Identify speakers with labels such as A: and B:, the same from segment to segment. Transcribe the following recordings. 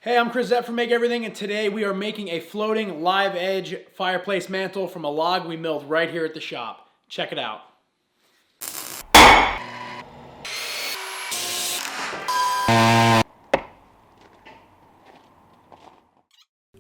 A: Hey, I'm Chris from Make Everything, and today we are making a floating live edge fireplace mantle from a log we milled right here at the shop. Check it out.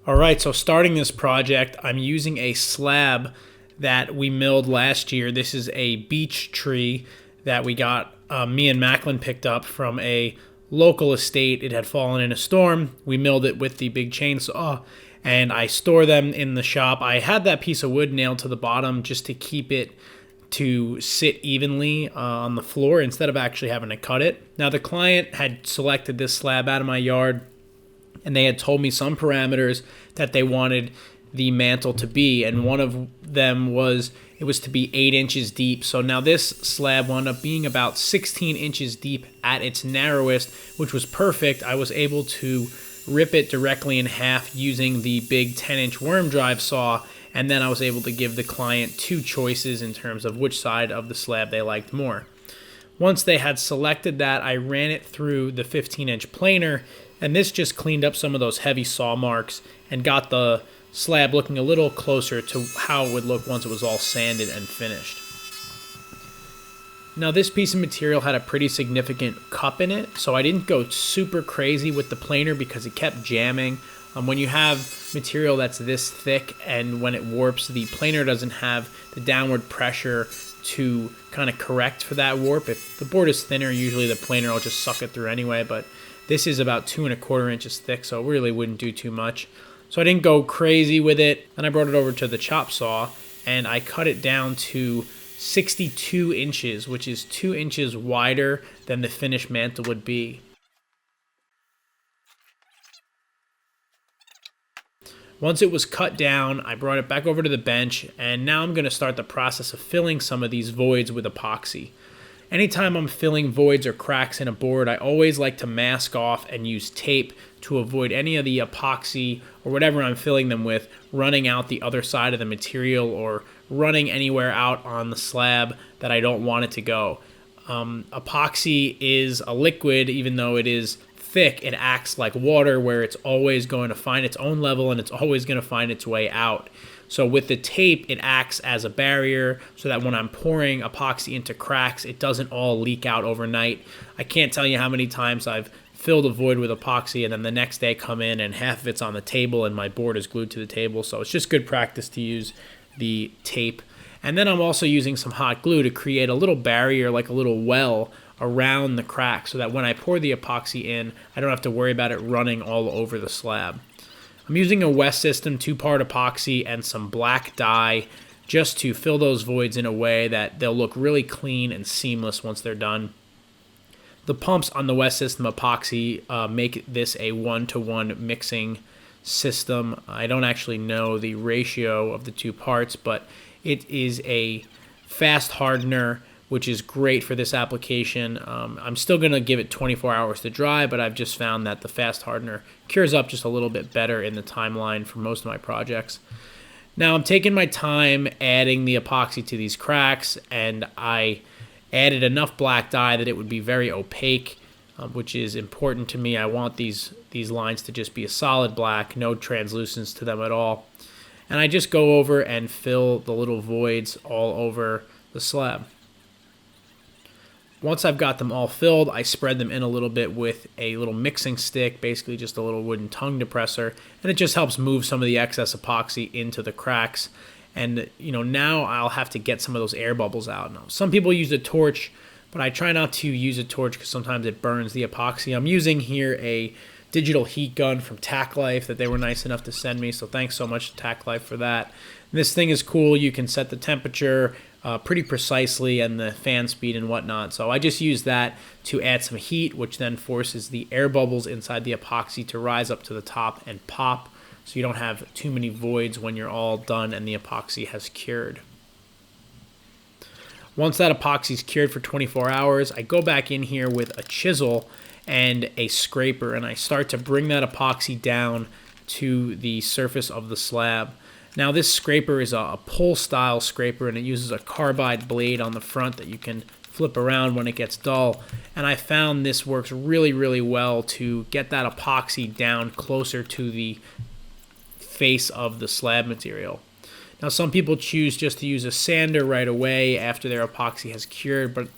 A: All right, so starting this project, I'm using a slab that we milled last year. This is a beech tree that we got, me and Macklin picked up from a local estate. It had fallen in a storm. We milled it with the big chainsaw, and I store them in the shop. I had that piece of wood nailed to the bottom just to keep it to sit evenly on the floor instead of actually having to cut it. Now, the client had selected this slab out of my yard, and they had told me some parameters that they wanted the mantle to be, and one of them was it was to be 8 inches deep. So now this slab wound up being about 16 inches deep at its narrowest, which was perfect. I was able to rip it directly in half using the big 10-inch worm drive saw, and then I was able to give the client two choices in terms of which side of the slab they liked more. Once they had selected that, I ran it through the 15-inch planer, and this just cleaned up some of those heavy saw marks and got the slab looking a little closer to how it would look once it was all sanded and finished. Now, this piece of material had a pretty significant cup in it, so I didn't go super crazy with the planer because it kept jamming. When you have material that's this thick and when it warps, the planer doesn't have the downward pressure to kind of correct for that warp. If the board is thinner, usually the planer will just suck it through anyway, but this is about 2 1/4 inches thick, so it really wouldn't do too much. So I didn't go crazy with it. Then I brought it over to the chop saw, and I cut it down to 62 inches, which is 2 inches wider than the finished mantle would be. Once it was cut down, I brought it back over to the bench, and now I'm going to start the process of filling some of these voids with epoxy. Anytime I'm filling voids or cracks in a board, I always like to mask off and use tape to avoid any of the epoxy or whatever I'm filling them with running out the other side of the material or running anywhere out on the slab that I don't want it to go. Epoxy is a liquid, even though it is thick, it acts like water where it's always going to find its own level and it's always going to find its way out. So with the tape, it acts as a barrier so that when I'm pouring epoxy into cracks, it doesn't all leak out overnight. I can't tell you how many times I've filled a void with epoxy and then the next day come in and half of it's on the table and my board is glued to the table. So it's just good practice to use the tape. And then I'm also using some hot glue to create a little barrier, like a little well around the crack, so that when I pour the epoxy in, I don't have to worry about it running all over the slab. I'm using a West System 2-part epoxy and some black dye just to fill those voids in a way that they'll look really clean and seamless once they're done. The pumps on the West System epoxy make this a 1-to-1 mixing system. I don't actually know the ratio of the two parts, but it is a fast hardener, which is great for this application. I'm still going to give it 24 hours to dry, but I've just found that the fast hardener cures up just a little bit better in the timeline for most of my projects. Now I'm taking my time adding the epoxy to these cracks, and I added enough black dye that it would be very opaque, which is important to me. I want these lines to just be a solid black, no translucence to them at all. And I just go over and fill the little voids all over the slab. Once I've got them all filled, I spread them in a little bit with a little mixing stick, basically just a little wooden tongue depressor, and it just helps move some of the excess epoxy into the cracks. And now I'll have to get some of those air bubbles out. Now, some people use a torch, but I try not to use a torch because sometimes it burns the epoxy. I'm using here a digital heat gun from Tack that they were nice enough to send me, so thanks so much to Tack for that. And this thing is cool. You can set the temperature pretty precisely and the fan speed and whatnot. So I just use that to add some heat, which then forces the air bubbles inside the epoxy to rise up to the top and pop, so you don't have too many voids when you're all done and the epoxy has cured. Once that epoxy is cured for 24 hours, I go back in here with a chisel and a scraper, and I start to bring that epoxy down to the surface of the slab. Now this scraper is a pull style scraper, and it uses a carbide blade on the front that you can flip around when it gets dull. And I found this works really, really well to get that epoxy down closer to the face of the slab material. Now, some people choose just to use a sander right away after their epoxy has cured, but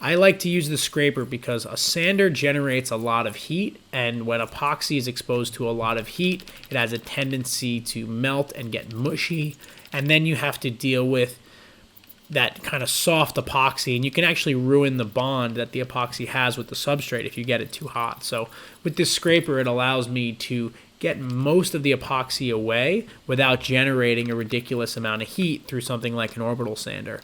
A: I like to use the scraper because a sander generates a lot of heat, and when epoxy is exposed to a lot of heat, it has a tendency to melt and get mushy, and then you have to deal with that kind of soft epoxy, and you can actually ruin the bond that the epoxy has with the substrate if you get it too hot. So with this scraper, it allows me to get most of the epoxy away without generating a ridiculous amount of heat through something like an orbital sander.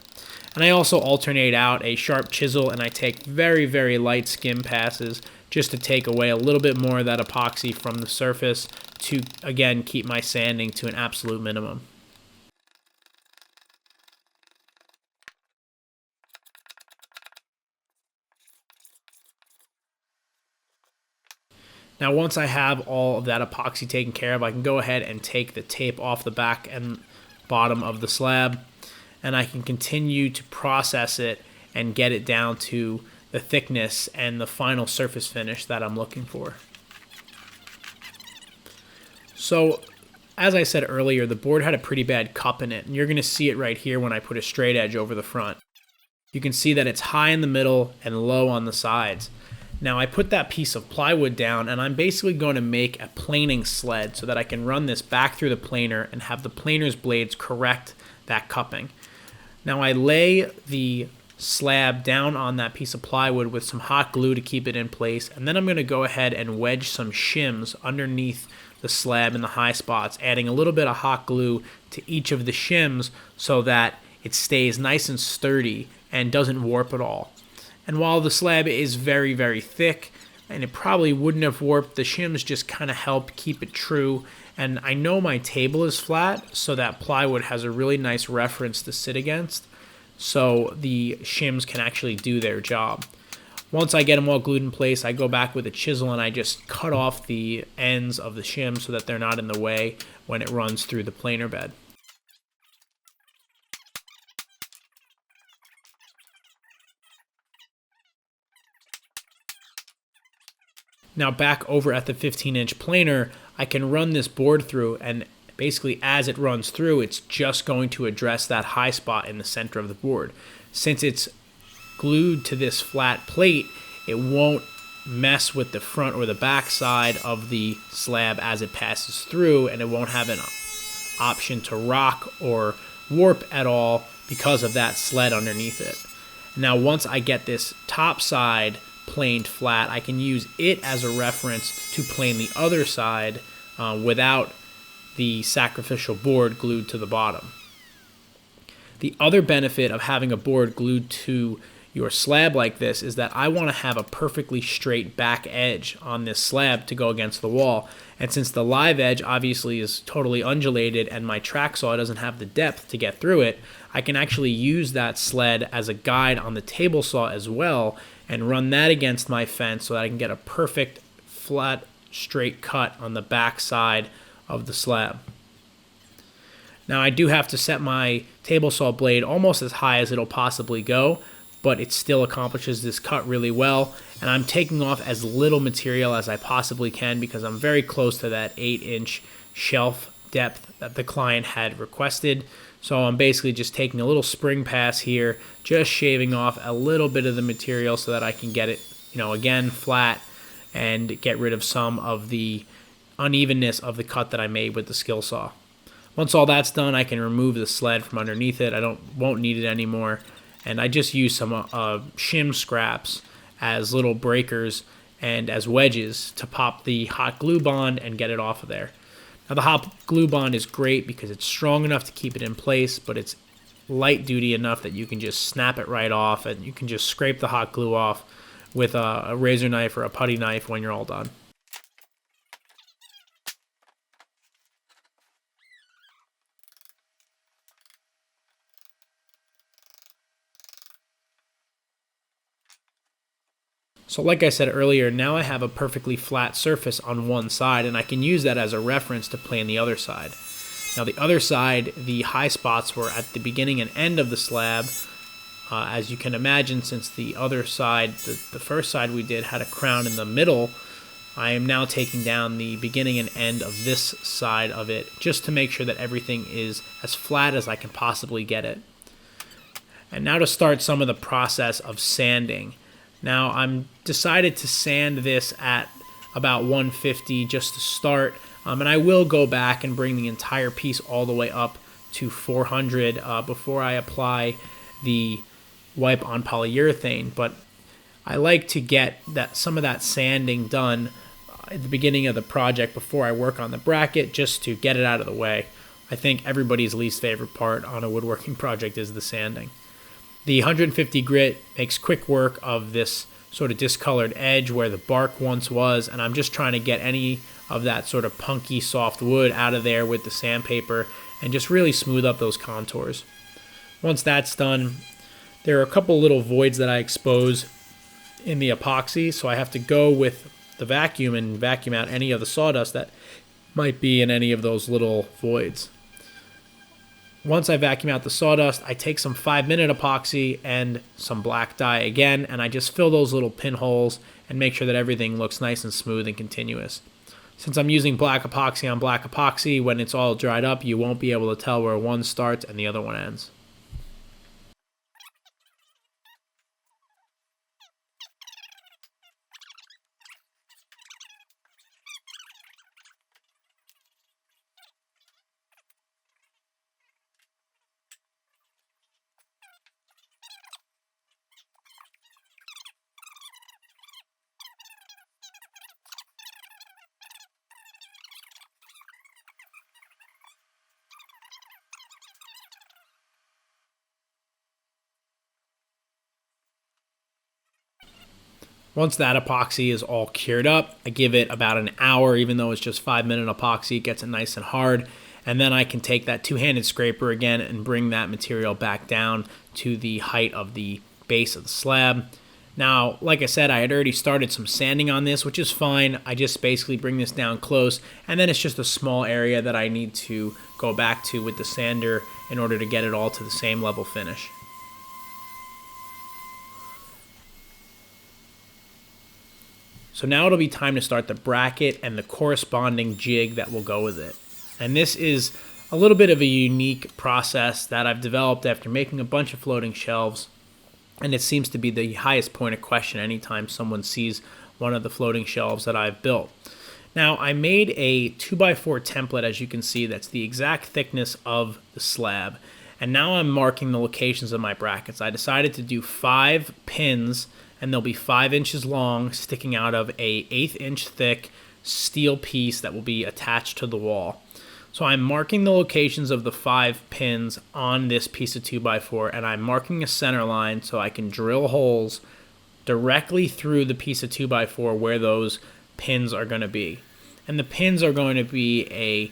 A: And I also alternate out a sharp chisel, and I take very, very light skim passes just to take away a little bit more of that epoxy from the surface to, again, keep my sanding to an absolute minimum. Now, once I have all of that epoxy taken care of, I can go ahead and take the tape off the back and bottom of the slab, and I can continue to process it and get it down to the thickness and the final surface finish that I'm looking for. So, as I said earlier, the board had a pretty bad cup in it, and you're going to see it right here when I put a straight edge over the front. You can see that it's high in the middle and low on the sides. Now, I put that piece of plywood down, and I'm basically going to make a planing sled so that I can run this back through the planer and have the planer's blades correct that cupping. Now, I lay the slab down on that piece of plywood with some hot glue to keep it in place, and then I'm going to go ahead and wedge some shims underneath the slab in the high spots, adding a little bit of hot glue to each of the shims so that it stays nice and sturdy and doesn't warp at all. And while the slab is very, very thick, and it probably wouldn't have warped, the shims just kind of help keep it true. And I know my table is flat, so that plywood has a really nice reference to sit against, so the shims can actually do their job. Once I get them all glued in place, I go back with a chisel and I just cut off the ends of the shims so that they're not in the way when it runs through the planer bed. Now, back over at the 15-inch planer, I can run this board through, and basically as it runs through, it's just going to address that high spot in the center of the board. Since it's glued to this flat plate, it won't mess with the front or the back side of the slab as it passes through, and it won't have an option to rock or warp at all because of that sled underneath it. Now, once I get this top side planed flat, I can use it as a reference to plane the other side without the sacrificial board glued to the bottom. The other benefit of having a board glued to your slab like this is that I want to have a perfectly straight back edge on this slab to go against the wall. And since the live edge obviously is totally undulated and my track saw doesn't have the depth to get through it, I can actually use that sled as a guide on the table saw as well and run that against my fence so that I can get a perfect flat straight cut on the back side of the slab. Now, I do have to set my table saw blade almost as high as it'll possibly go, but it still accomplishes this cut really well, and I'm taking off as little material as I possibly can because I'm very close to that 8-inch shelf depth that the client had requested. So I'm basically just taking a little spring pass here, just shaving off a little bit of the material so that I can get it, again, flat and get rid of some of the unevenness of the cut that I made with the skill saw. Once all that's done, I can remove the sled from underneath it. I won't need it anymore. And I just use some shim scraps as little breakers and as wedges to pop the hot glue bond and get it off of there. Now, the hot glue bond is great because it's strong enough to keep it in place, but it's light duty enough that you can just snap it right off, and you can just scrape the hot glue off with a razor knife or a putty knife when you're all done. So like I said earlier, now I have a perfectly flat surface on one side, and I can use that as a reference to plane the other side. Now, the other side, the high spots were at the beginning and end of the slab As you can imagine, since the other side, the first side we did had a crown in the middle, I am now taking down the beginning and end of this side of it just to make sure that everything is as flat as I can possibly get it. And now to start some of the process of sanding. Now I'm decided to sand this at about 150 just to start, and I will go back and bring the entire piece all the way up to 400 before I apply the wipe on polyurethane. But I like to get some of that sanding done at the beginning of the project before I work on the bracket, just to get it out of the way. I think everybody's least favorite part on a woodworking project is the sanding. The 150 grit makes quick work of this sort of discolored edge where the bark once was, and I'm just trying to get any of that sort of punky soft wood out of there with the sandpaper and just really smooth up those contours. Once that's done, there are a couple little voids that I expose in the epoxy, so I have to go with the vacuum and vacuum out any of the sawdust that might be in any of those little voids. Once I vacuum out the sawdust, I take some 5-minute epoxy and some black dye again, and I just fill those little pinholes and make sure that everything looks nice and smooth and continuous. Since I'm using black epoxy on black epoxy, when it's all dried up, you won't be able to tell where one starts and the other one ends. Once that epoxy is all cured up, I give it about an hour, even though it's just 5-minute epoxy, it gets it nice and hard. And then I can take that two-handed scraper again and bring that material back down to the height of the base of the slab. Now, like I said, I had already started some sanding on this, which is fine. I just basically bring this down close, and then it's just a small area that I need to go back to with the sander in order to get it all to the same level finish. So now it'll be time to start the bracket and the corresponding jig that will go with it. And this is a little bit of a unique process that I've developed after making a bunch of floating shelves. And it seems to be the highest point of question anytime someone sees one of the floating shelves that I've built. Now, I made a 2x4 template, as you can see, that's the exact thickness of the slab. And now I'm marking the locations of my brackets. I decided to do 5 pins, and they'll be 5 inches long, sticking out of a 1/8 inch thick steel piece that will be attached to the wall. So I'm marking the locations of the 5 pins on this piece of 2x4, and I'm marking a center line so I can drill holes directly through the piece of 2x4 where those pins are going to be. And the pins are going to be a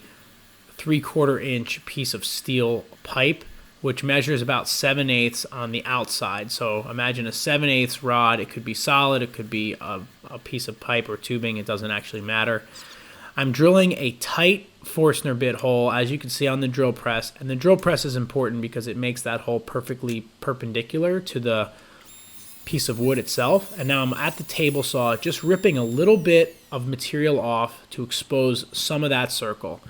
A: 3/4 inch piece of steel pipe, which measures about 7/8 on the outside. So imagine a 7/8 rod. It could be solid, it could be a piece of pipe or tubing, it doesn't actually matter. I'm drilling a tight Forstner bit hole, as you can see on the drill press, and the drill press is important because it makes that hole perfectly perpendicular to the piece of wood itself. And now I'm at the table saw, just ripping a little bit of material off to expose some of that circle.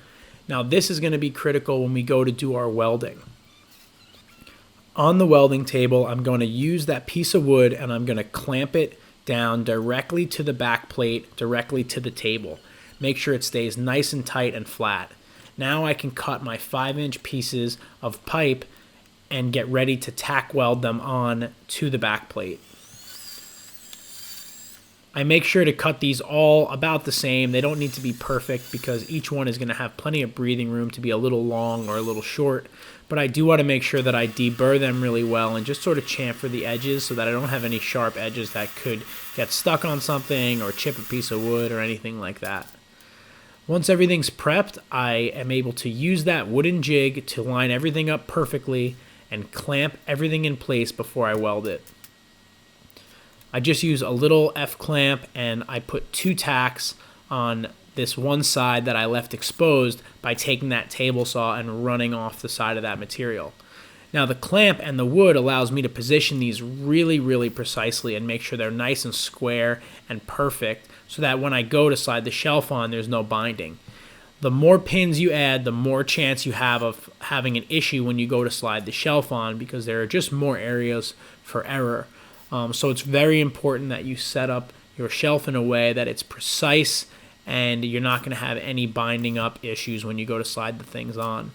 A: Now this is going to be critical when we go to do our welding. On the welding table, I'm going to use that piece of wood and I'm going to clamp it down directly to the back plate, directly to the table. Make sure it stays nice and tight and flat. Now I can cut my 5-inch pieces of pipe and get ready to tack weld them on to the back plate. I make sure to cut these all about the same. They don't need to be perfect because each one is going to have plenty of breathing room to be a little long or a little short. But I do want to make sure that I deburr them really well and just sort of chamfer the edges so that I don't have any sharp edges that could get stuck on something or chip a piece of wood or anything like that. Once everything's prepped, I am able to use that wooden jig to line everything up perfectly and clamp everything in place before I weld it. I just use a little F-clamp and I put 2 tacks on this one side that I left exposed by taking that table saw and running off the side of that material. Now the clamp and the wood allows me to position these really, really precisely and make sure they're nice and square and perfect so that when I go to slide the shelf on, there's no binding. The more pins you add, the more chance you have of having an issue when you go to slide the shelf on, because there are just more areas for error. So it's very important that you set up your shelf in a way that it's precise and you're not going to have any binding up issues when you go to slide the things on.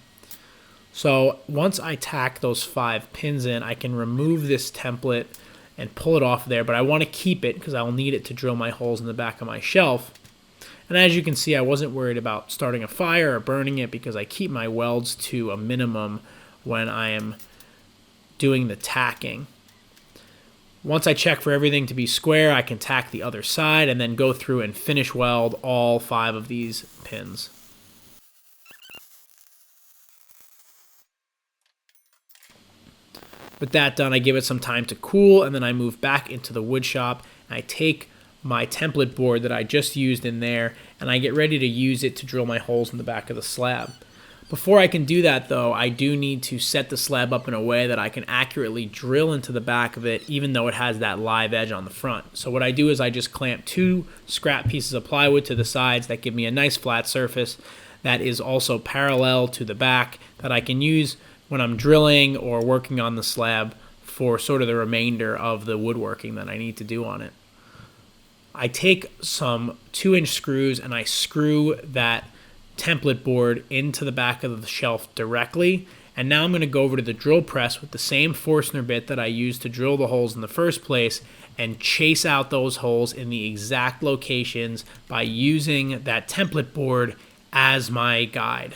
A: So once I tack those 5 pins in, I can remove this template and pull it off there, but I want to keep it because I'll need it to drill my holes in the back of my shelf. And as you can see, I wasn't worried about starting a fire or burning it because I keep my welds to a minimum when I am doing the tacking. Once I check for everything to be square, I can tack the other side and then go through and finish weld all 5 of these pins. With that done, I give it some time to cool, and then I move back into the wood shop and I take my template board that I just used in there and I get ready to use it to drill my holes in the back of the slab. Before I can do that though, I do need to set the slab up in a way that I can accurately drill into the back of it even though it has that live edge on the front. So what I do is I just clamp 2 scrap pieces of plywood to the sides that give me a nice flat surface that is also parallel to the back that I can use when I'm drilling or working on the slab for sort of the remainder of the woodworking that I need to do on it. I take some 2-inch screws and I screw that template board into the back of the shelf directly, and now I'm going to go over to the drill press with the same Forstner bit that I used to drill the holes in the first place and chase out those holes in the exact locations by using that template board as my guide.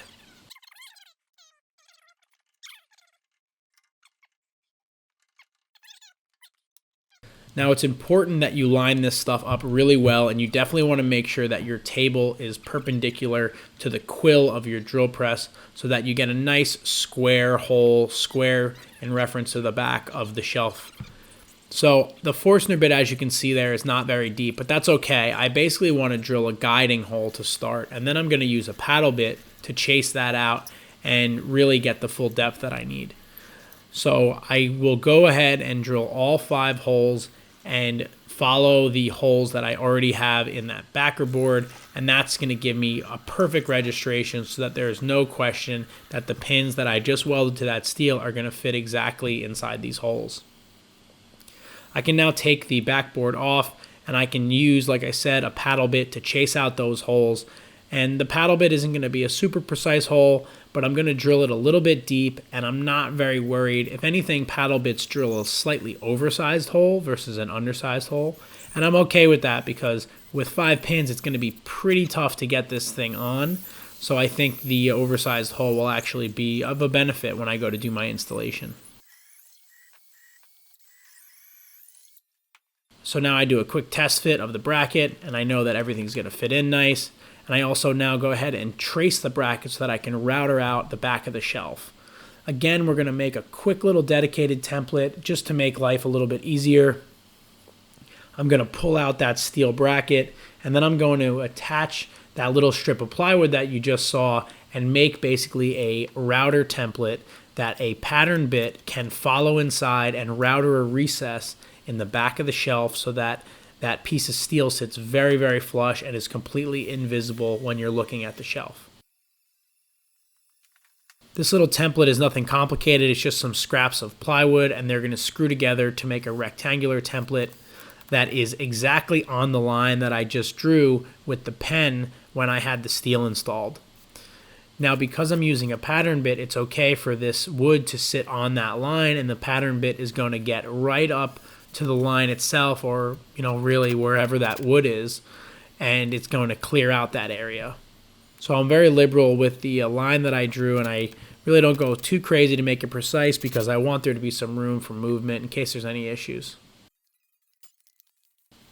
A: Now it's important that you line this stuff up really well, and you definitely want to make sure that your table is perpendicular to the quill of your drill press so that you get a nice square hole, square in reference to the back of the shelf. So the Forstner bit, as you can see there, is not very deep, but that's okay. I basically want to drill a guiding hole to start, and then I'm going to use a paddle bit to chase that out and really get the full depth that I need. So I will go ahead and drill all 5 holes and follow the holes that I already have in that backer board, and that's going to give me a perfect registration so that there is no question that the pins that I just welded to that steel are going to fit exactly inside these holes. I can now take the backboard off and I can use, like I said, a paddle bit to chase out those holes. And the paddle bit isn't going to be a super precise hole, but I'm going to drill it a little bit deep, and I'm not very worried. If anything, paddle bits drill a slightly oversized hole versus an undersized hole, and I'm okay with that because with 5 pins, it's going to be pretty tough to get this thing on. So I think the oversized hole will actually be of a benefit when I go to do my installation. So now I do a quick test fit of the bracket, and I know that everything's going to fit in nice. And I also now go ahead and trace the bracket so that I can router out the back of the shelf. Again, we're going to make a quick little dedicated template just to make life a little bit easier. I'm going to pull out that steel bracket, and then I'm going to attach that little strip of plywood that you just saw and make basically a router template that a pattern bit can follow inside and router a recess in the back of the shelf so that that piece of steel sits very, very flush and is completely invisible when you're looking at the shelf. This little template is nothing complicated. It's just some scraps of plywood, and they're going to screw together to make a rectangular template that is exactly on the line that I just drew with the pen when I had the steel installed. Now, because I'm using a pattern bit, it's okay for this wood to sit on that line, and the pattern bit is going to get right up to the line itself, or really wherever that wood is, and it's going to clear out that area. So I'm very liberal with the line that I drew, and I really don't go too crazy to make it precise because I want there to be some room for movement in case there's any issues.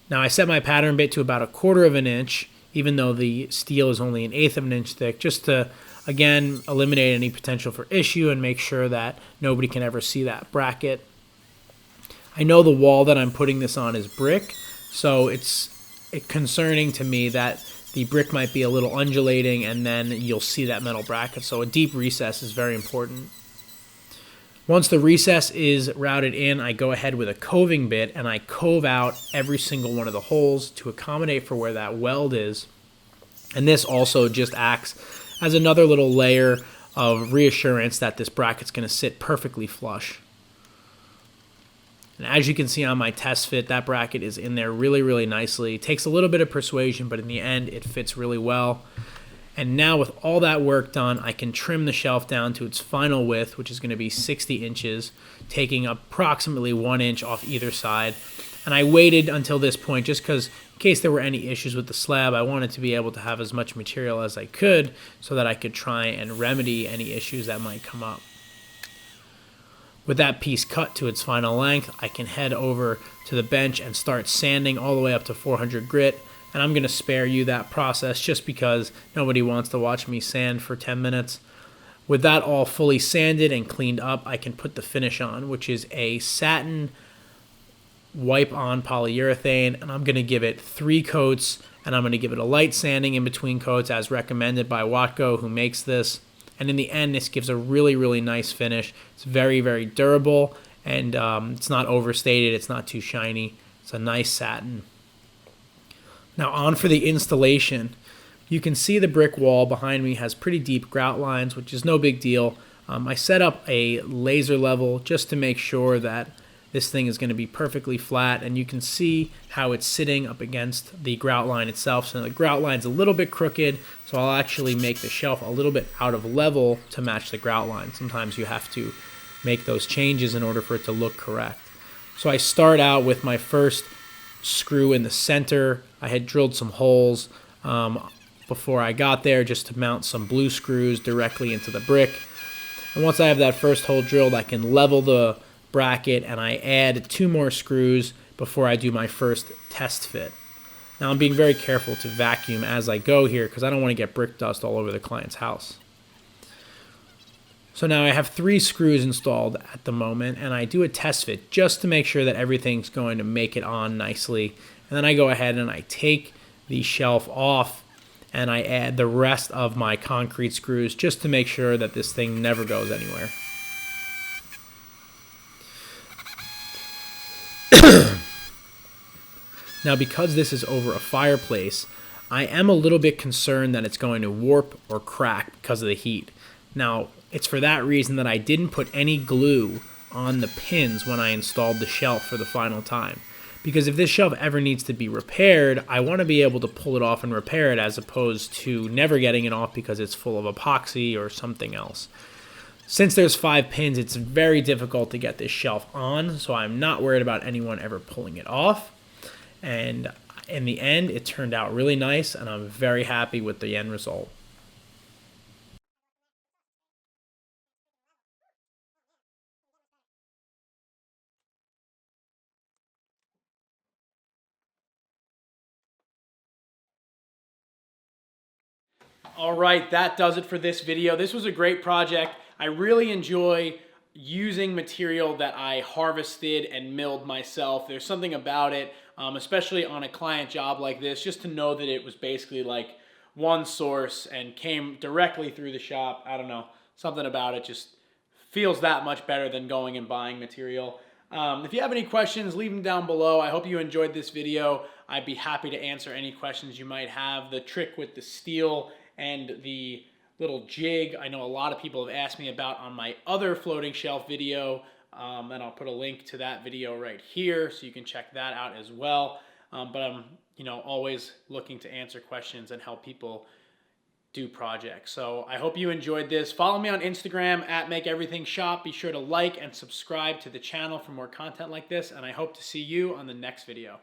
A: Now I set my pattern bit to about 1/4 of an inch, even though the steel is only 1/8 of an inch thick, just to again eliminate any potential for issue and make sure that nobody can ever see that bracket. I know the wall that I'm putting this on is brick, so it's concerning to me that the brick might be a little undulating and then you'll see that metal bracket. So a deep recess is very important. Once the recess is routed in, I go ahead with a coving bit and I cove out every single one of the holes to accommodate for where that weld is. And this also just acts as another little layer of reassurance that this bracket's going to sit perfectly flush. And as you can see on my test fit, that bracket is in there really, really nicely. It takes a little bit of persuasion, but in the end, it fits really well. And now with all that work done, I can trim the shelf down to its final width, which is going to be 60 inches, taking approximately 1 inch off either side. And I waited until this point just because in case there were any issues with the slab, I wanted to be able to have as much material as I could so that I could try and remedy any issues that might come up. With that piece cut to its final length, I can head over to the bench and start sanding all the way up to 400 grit. And I'm going to spare you that process just because nobody wants to watch me sand for 10 minutes. With that all fully sanded and cleaned up, I can put the finish on, which is a satin wipe-on polyurethane. And I'm going to give it 3 coats, and I'm going to give it a light sanding in between coats as recommended by Watco, who makes this. And in the end, this gives a really, really nice finish. It's very, very durable, and it's not overstated. It's not too shiny. It's a nice satin. Now on for the installation. You can see the brick wall behind me has pretty deep grout lines, which is no big deal. I set up a laser level just to make sure that this thing is going to be perfectly flat, and you can see how it's sitting up against the grout line itself. So the grout line's a little bit crooked, so I'll actually make the shelf a little bit out of level to match the grout line. Sometimes you have to make those changes in order for it to look correct. So I start out with my first screw in the center. I had drilled some holes before I got there just to mount some blue screws directly into the brick. And once I have that first hole drilled, I can level the bracket and I add 2 more screws before I do my first test fit. Now I'm being very careful to vacuum as I go here because I don't want to get brick dust all over the client's house. So now I have 3 screws installed at the moment, and I do a test fit just to make sure that everything's going to make it on nicely. And then I go ahead and I take the shelf off and I add the rest of my concrete screws just to make sure that this thing never goes anywhere. Now because this is over a fireplace, I am a little bit concerned that it's going to warp or crack because of the heat. Now, it's for that reason that I didn't put any glue on the pins when I installed the shelf for the final time. Because if this shelf ever needs to be repaired, I want to be able to pull it off and repair it as opposed to never getting it off because it's full of epoxy or something else. Since there's 5 pins, it's very difficult to get this shelf on, so I'm not worried about anyone ever pulling it off. And in the end, it turned out really nice, and I'm very happy with the end result. All right, that does it for this video. This was a great project. I really enjoy using material that I harvested and milled myself. There's something about it, especially on a client job like this, just to know that it was basically like one source and came directly through the shop. I don't know, something about it just feels that much better than going and buying material. If you have any questions, leave them down below. I hope you enjoyed this video. I'd be happy to answer any questions you might have. The trick with the steel and the little jig, I know a lot of people have asked me about on my other floating shelf video, and I'll put a link to that video right here so you can check that out as well. But I'm always looking to answer questions and help people do projects. So I hope you enjoyed this. Follow me on Instagram at MakeEverythingShop. Be sure to like and subscribe to the channel for more content like this, and I hope to see you on the next video.